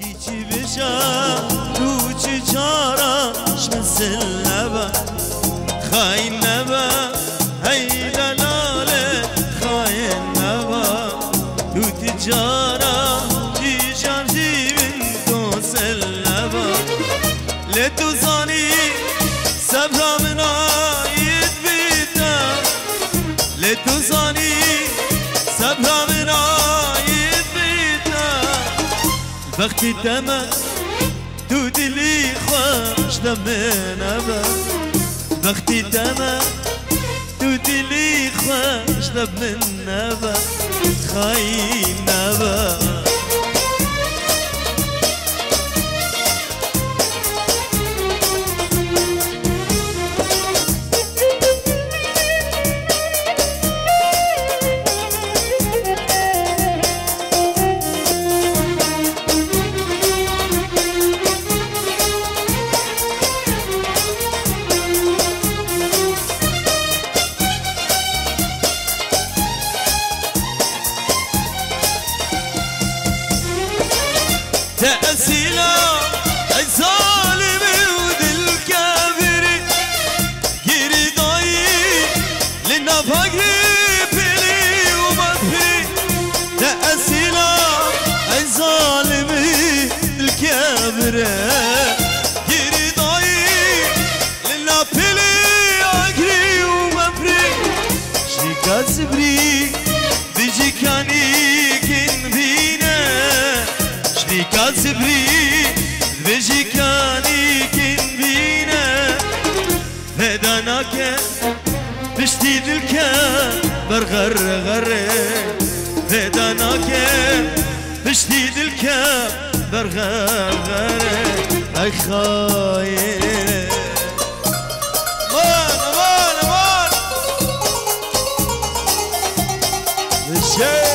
كيتي بجا توجي جارش مثل نبا خاين نبا هاي دلالة خاين نبا تو تجارة تجار جيبن توصل نبا لتوصاني سبها من عيد بيتا لتوصاني سبها من عيد بيتا البختي تمام تودلي خوش دمين أبا بختي تمام تودلي خوش دمين أبا خاين أبا تأسيلا أي ظالم ودل كافري جيري ضاي لنا فقري بلي ومغفري تأسيلا أي ظالم الكافري جيري ضاي لنا بلي أجري ومغفري شريكا زبري بيجي كاني كن بينا شريكا زبري بيجي كاني كن بينا فداناك بشتي دلك برغر غر فداناك بشتي دلك برغر غر اي خاين امان امان امان الشيء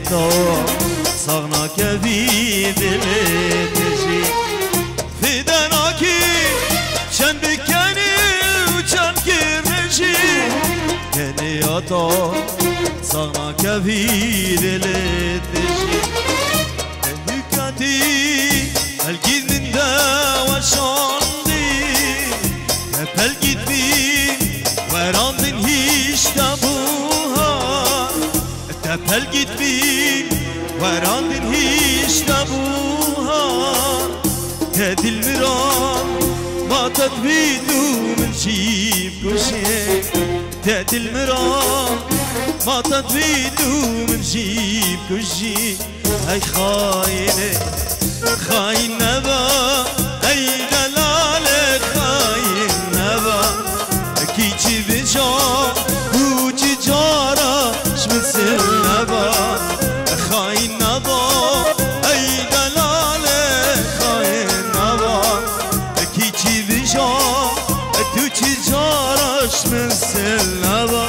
تو صغنا كبي دلي تجي فداناكي شن بكاني وشن كرنجي كاني يا تو صغنا كبي دلي تجي هلكاتي هلكيد من دا وشاندي هلكيد بي وراندن هيش تابوها هلقيت بين وراندن هيش تابوها هادي المرام ما تطبيدو من جيب كوشي هادي المرام ما تطبيدو من جيب كوشي هاي خاينة خاين نبا هاي دلالة خاين نبا كيجي بجا وجي جارة شمسل نبا خاين نبا اي دلالة خاين نبا كيجي بجا توجي جارة شمسل نبا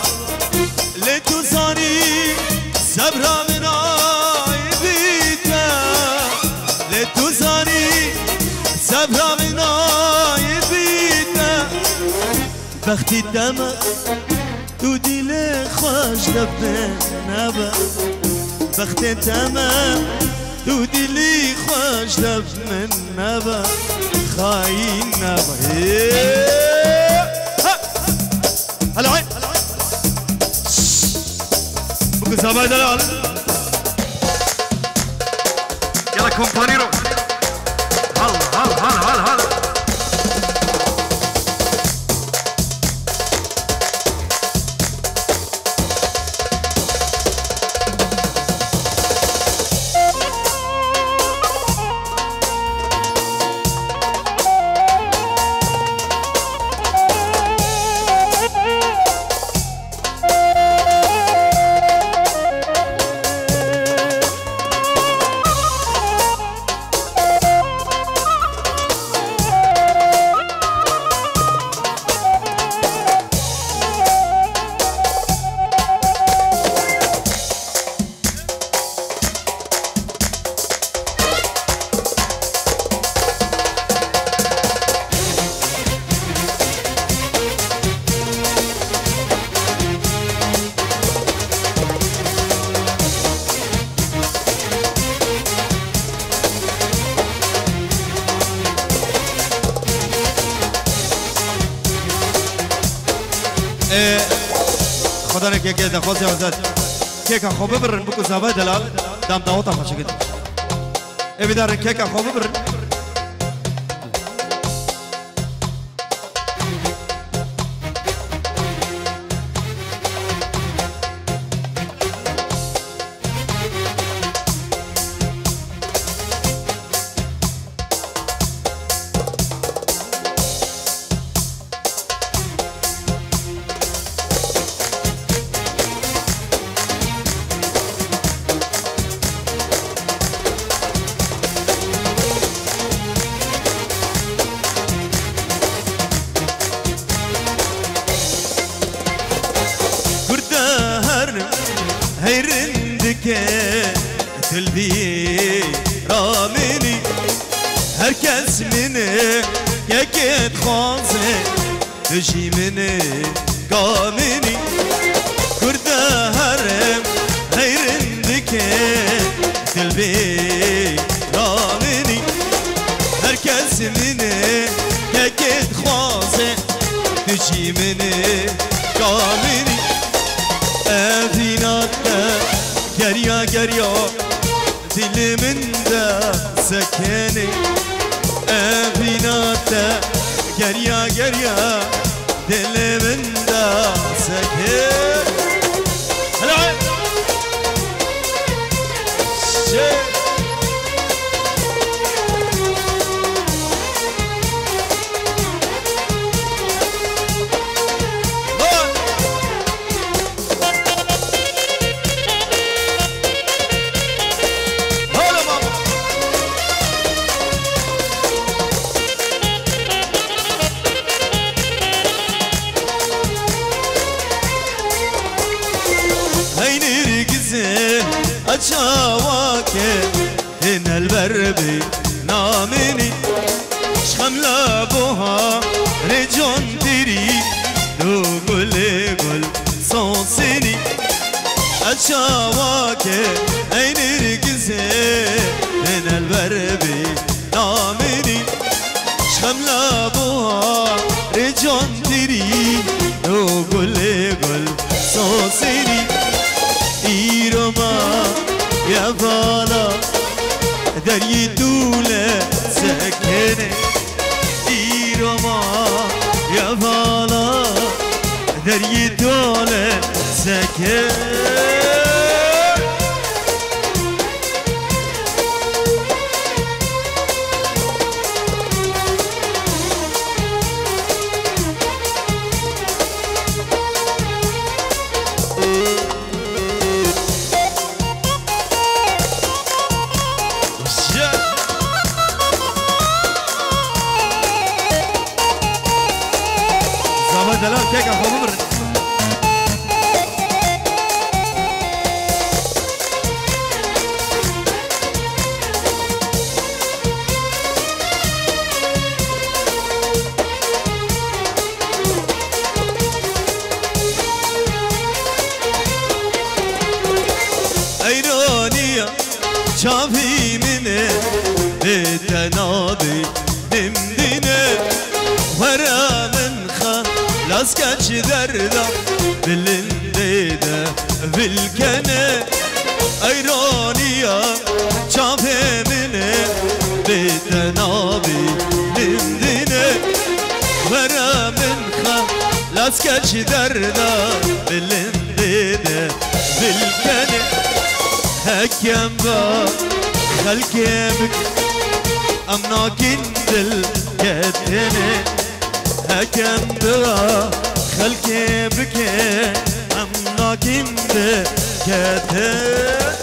لتوصاني صبرا من عيبيتا لتوصاني صبرا من عيبيتا بختي دمك تودي لي خوش دبن نبا بخت تمام تودي لي خوش دبن نبا خاين نبا هلا عين بكو سابا دلال يلا كومبانيرو هل هل هل هل هل خدا نکه که دخواست آزاد که خوبه برن بکو زبا دلال دام داوتا خوش کد ابدار که خوبه برن قلبي رامني هركز مني يكيد خاصي تجي مني قامني كرده هرم هيرندك قلبي رامني هركز مني يكيد خاصي تجي مني قامني أفيناتنا گریا گریا دل من ده سکنه ابیناته گریا گریا دل من ده سکنه هلا أجواكي هنا البربي نامني شخملا بوها رجون تري دو قل قل صوصني أجواكي هنا رقزي هنا البربي نامني شخملا بوها رجون تري دو قل قل صوصني إيرما يا بالا دري دولة سكنة إيرما يا بالا دري دولة سكنة دلال كيكا خوب برن ايرانية شافي مني التنابي دمدني ورا من خان لاسكاتش دردا بالنديدة بالكنة ايرانية شافي مني بالتنابي دمدني ورا من خان لاسكاتش دردا بالنديدة بالكنة هكيم با خلكيمك امنا كندل كتنه هكيم با خلكيمك امنا كندل كتنه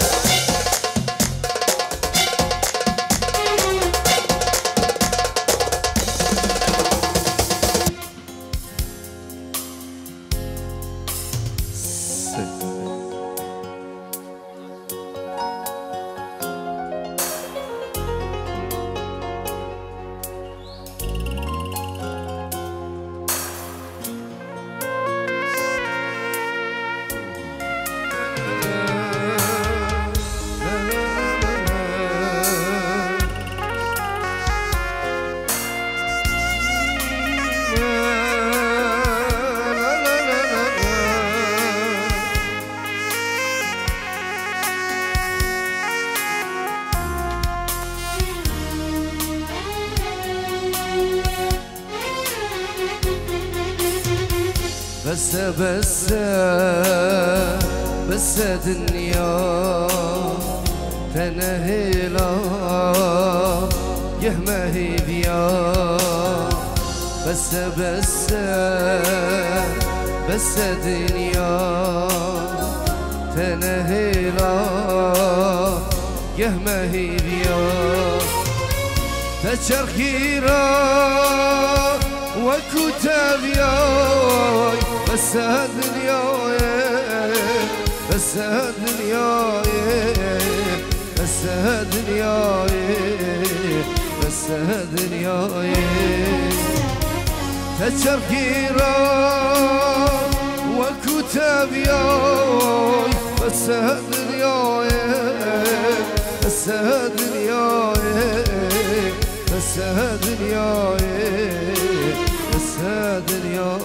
بس دنيا تنهيلا يهمهي بيا بس دنيا تنهيلا يهمهي بيا تشرخيرا وكتابيا بس دنيا بس دنيا بس دنيا بس دنيا تشرخيرا وكتابيا بس دنيا بس دنيا بس دنيا بس دنيا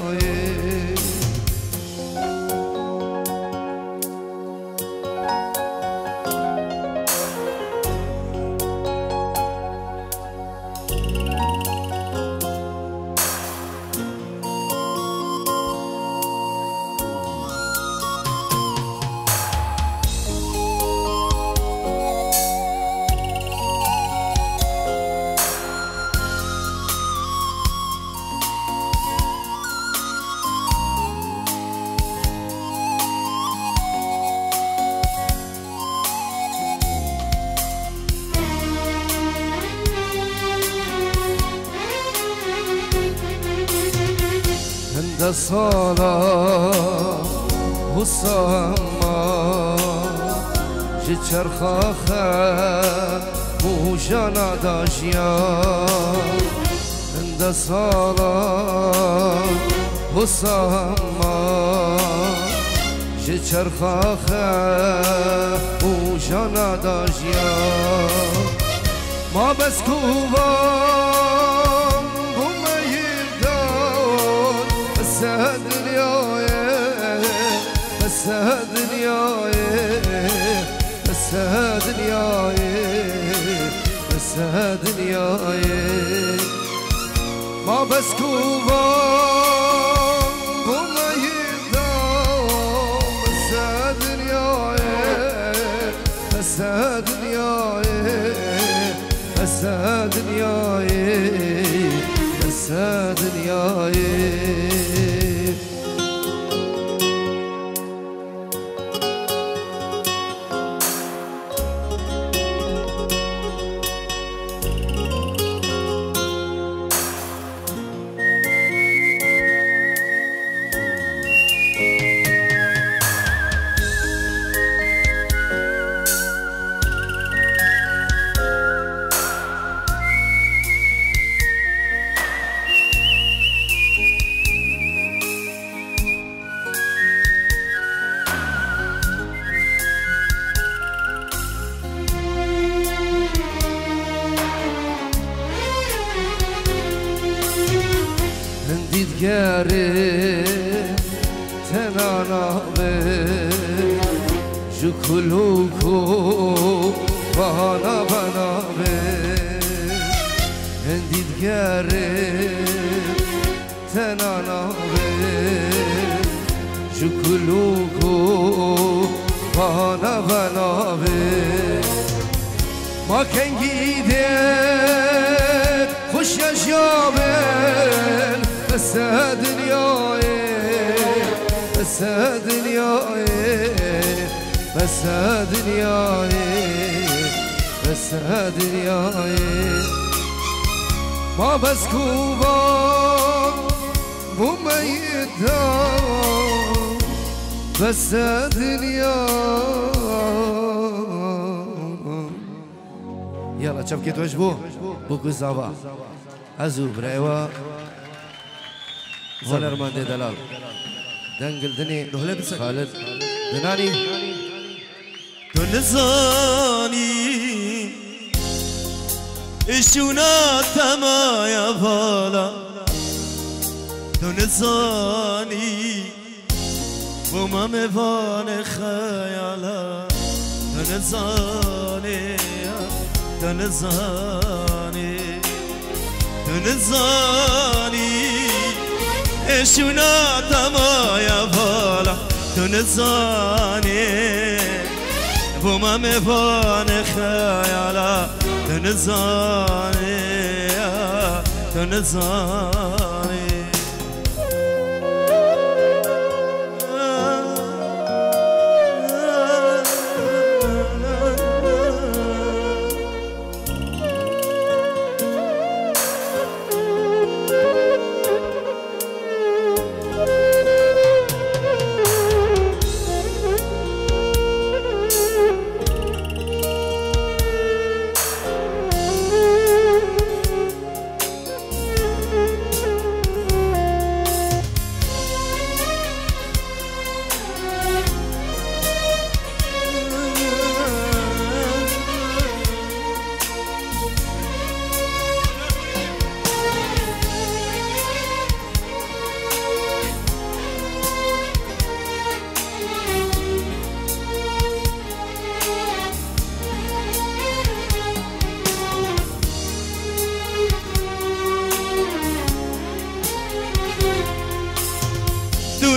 صلاة وصامة جتشر خاخا وجانا داشيا عند صلاة وصامة جتشر خاخا وجانا داشيا ما بس كوبان وما يبدان بس دنيا بس دنيا بس دنيا بس دنيا ما بس كوبان وما يبدان بس دنيا بس دنيا بس دنيا بس دنيا دیدگره تنانا به جکلوکو بهانا بنا به دیدگره تنانا به جکلوکو بهانا بنا به ما کنگیده خوش yaşamın بس دنياي بس دنياي بس دنياي بس دنياي ما بس كوبان بميدان بس دنياي يلا شبكة وجبو بوكو زابا ازو برايوا هنرمند دلال دنگل دني خالد دناني تنزاني اشونا تمايا بالا تنزاني وما مفان خيالا تنزاني تنزاني تنزاني اشونا تمايا بالا تنزاني بوما مفان خيالا تنزاني تنزاني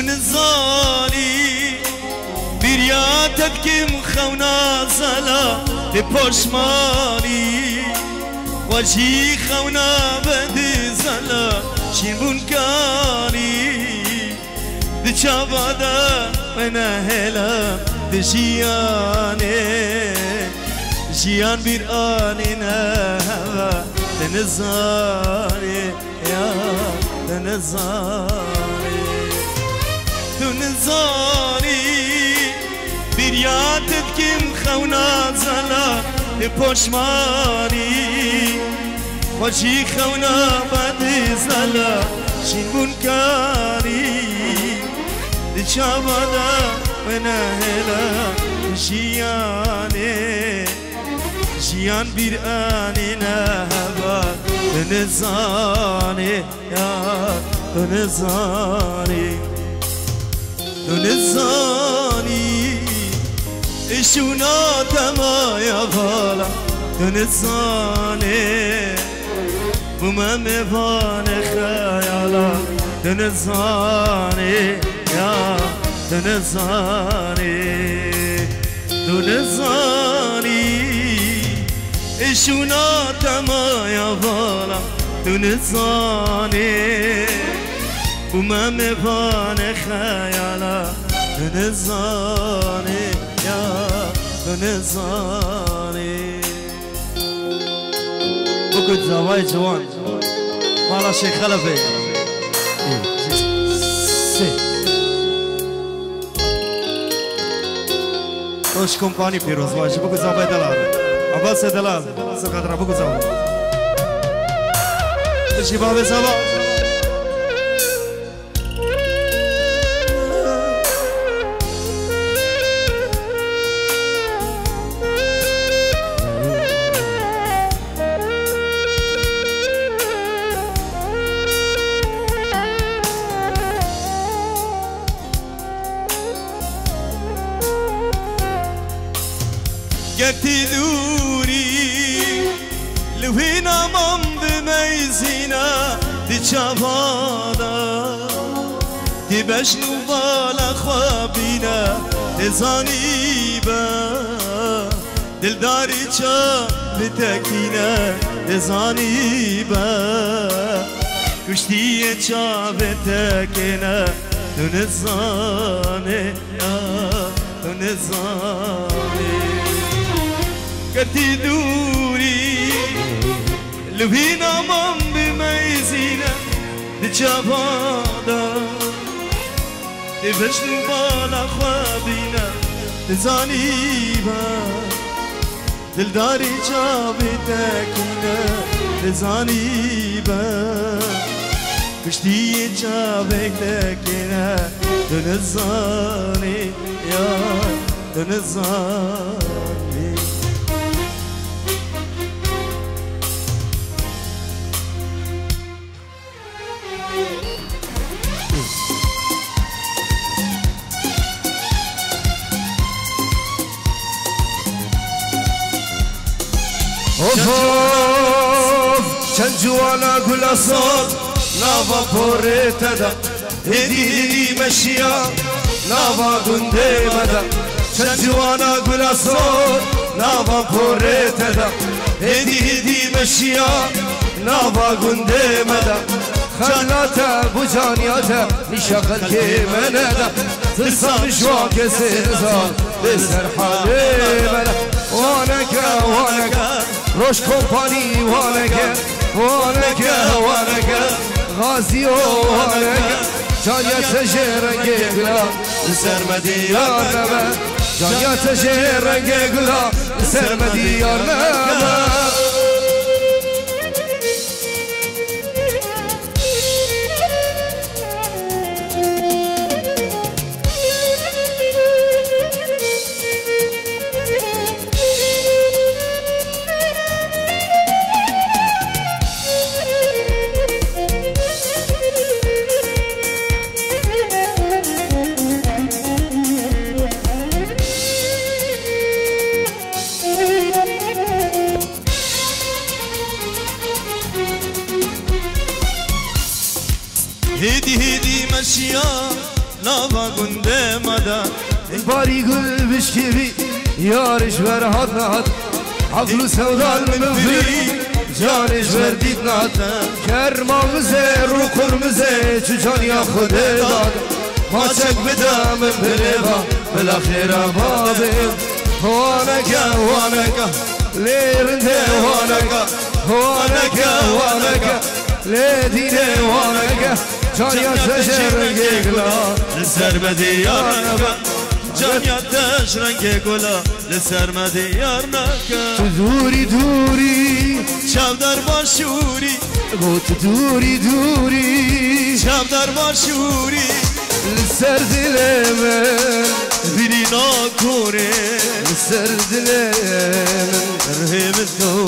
نزانی بیریاتت کم خونا زلا لپشمانی وجهی خونا بدی زلا شین بونکانی دچابادا من هلا دجیانه جیان بیر آنینا هوا تنزانی یا تنزانی تنزانی بیریاتت کم خونا زلا پشمانی وجهی خونا بدی زلا شین بونکانی دچابادا من هلا جیانه جیان بیر آنینا هوا تنزانی یا تنزانی تنزانی اشونا تمایا بالا تنزانی بوما مفان خیالا تنزانی یا تنزانی تنزانی اشونا تمایا بالا تنزانی بوما مفان خیالا تنزانی یا تنزانی بكت زواي جوان مالا شيخ خلفي روش كومباني بيروز واجي بكت زواي دلال عباس دلال سقدر بكت زواي الشباب زواي قلتي دوري لوهينا مام بميزينا تشافانا تبشنو بالا خوابينا تزانيبا دلداري چا بتكينا تزانيبا كشتي چا بتكينا تنزاني تنزاني قلتي دوري لوهينا مام بميزينا تشافانا تبشنو بالا خوابينا تزانيبا دلداري جابي تاكينا تزانيبا كشتي جابك تاكينا تنزاني يا تنزاني چند جوانا گل صاد لاوا پوره تدا هدي مشيا نافا گنده مدا چجوانا گلا سور نافا پورت دا هدي مشيا نافا گنده مدا خلاتا بجانياتا نشغل كيمنادا ترسم شواك سيرزان بسر حالي منا وانكا روش كومباني وانكا غازي وانكا جانيا تجيرنجي قلا لسر مديار نما جانيا تجيرنجي قلا لسر مديار نما هدي مشيا نافا گنده مدا باری گل بشکیبی یارش بر حد نهد عقل سودال مفری جانش بردید نهد کرمامزه رو قرمزه چو جانیا خوده داد ما چک بدم بلیبا بالاخیر بابیم وانکا لیرنده وانکا لیدینه وانکا جانيا تشرنجي قلا لسر مديار نبا جانيا تشرنجي قلا لسر مديار نكا دوري شابدار باشوري قوت دوري شابدار باشوري لسر دلمن بينا كوري لسر دلمن رهيم الدو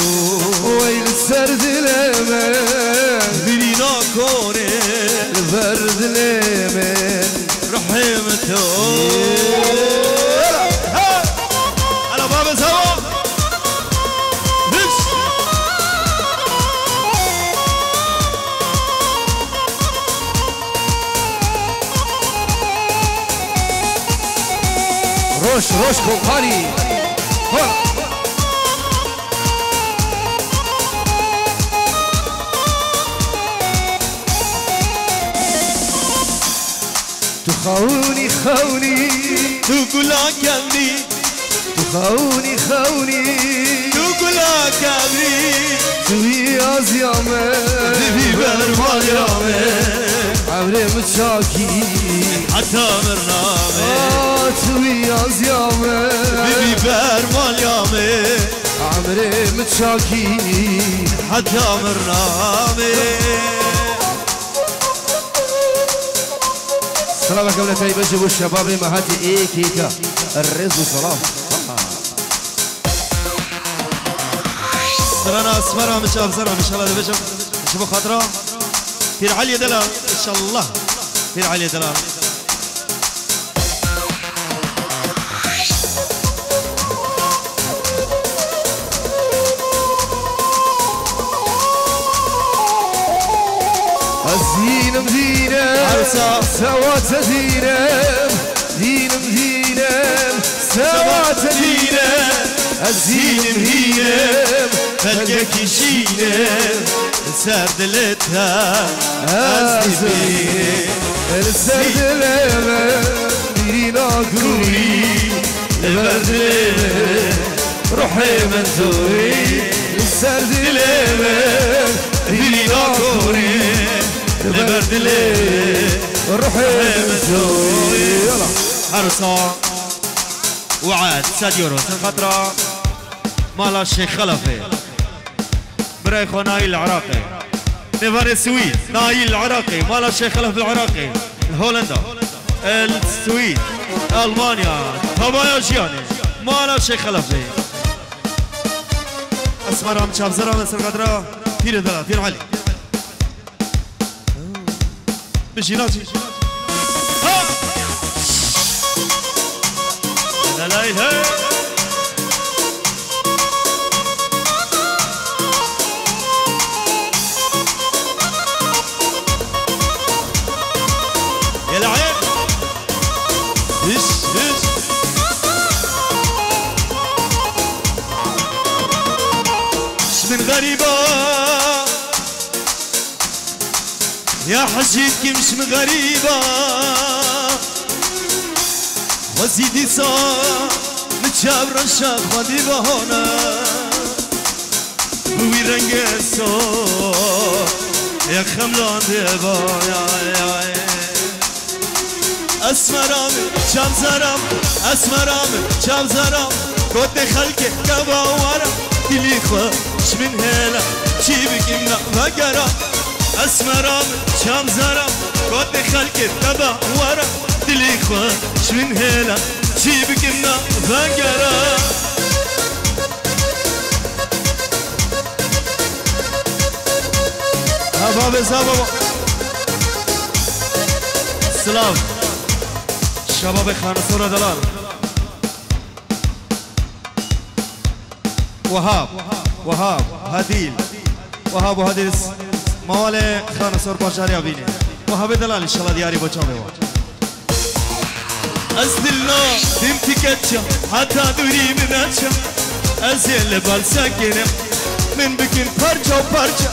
وي لسر دلمن بينا كوري البرد لمن رحمته على باب السوا روش كوكاري خوني تقول كمري خوني تقول كمري توي أزيامه ذبي برمال يامه عمري متشاكي حتى مرنامه توي أزيامه ذبي برمال يامه عمري متشاكي حتى مرنامه سلام قبل تايب جبوا الشباب ما هاتي ايه كيكا الرز وسلام سرانا اسمرها مش افزرها ان شاء الله بجم شوفوا خاطرها في علي دلال ان شاء الله في علي دلال الزين مدينة عروسة سوات دينم سوات دينم الزين مهينم فلقك يشينم سردلتها أزدبينم السردلمة دينا قروري البردلمة روحي منزوري السردلمة دينا قروري البردلمة روحي منزوري عروسة وعاد ساديورو سنخطرة مالا الشيخ خلفي بريخو نايل العراقي نيفان السويد نايل العراقي مالا الشيخ خلف العراقي هولندا السويد ألمانيا هوايا جياني مالا الشيخ خلفي اسمرها متشابزرها من سنخطرة فير دلال فير علي بجيناتي لا لا إله يا حشيد كمش مغريبة وزيدي صار متشاب رشاق خدي بهونا بوي رنگ صار يا خملان ديبا يا اسمرام شام زرام اسمرام شام زرام قد خلق كباورا دلي خوش من هلا چی بگیم نوگرام اسمرام شام زرام قد خلق كباورا دلي خوش من هلا چی بگیم نوگرام باب زبابا سلام شباب خانسور دلال وهاب هديل وهاب وهديل موال خانسور باشاری آبینه وهاب دلال انشالله دیاری بچا بوا از دلنا دیم تکتشا حتی دوری من اچا از یل بال سکنم من بکن پرچا و پرچا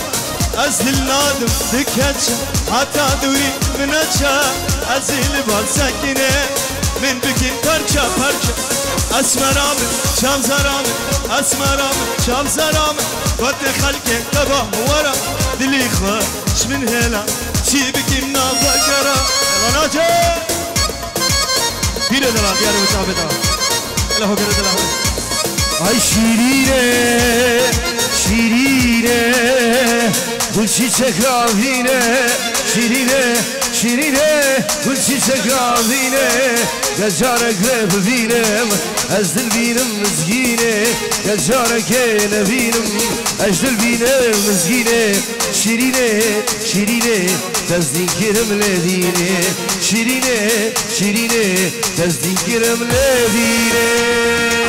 از دلنا دم تکتشا حتی دوری من اچا از یل بال سکنم من بکن پرچا پرچا اسمرام شام زرام اسمرام شام زرام قد خلق كبا ورا دلي خوش من هلا چی بكم نافكرا رناجه بيره دلال ياري متابتا الهو بيره دلال ay şirine şirine gül çiçek avine şirine şirine gül çiçek avine gecarek bibinem ez dil binem mizgine gecarek nebinem ez dil binem mizgine şirine şirine tezdin kirim ledine şirine şirine tezdin kirim ledine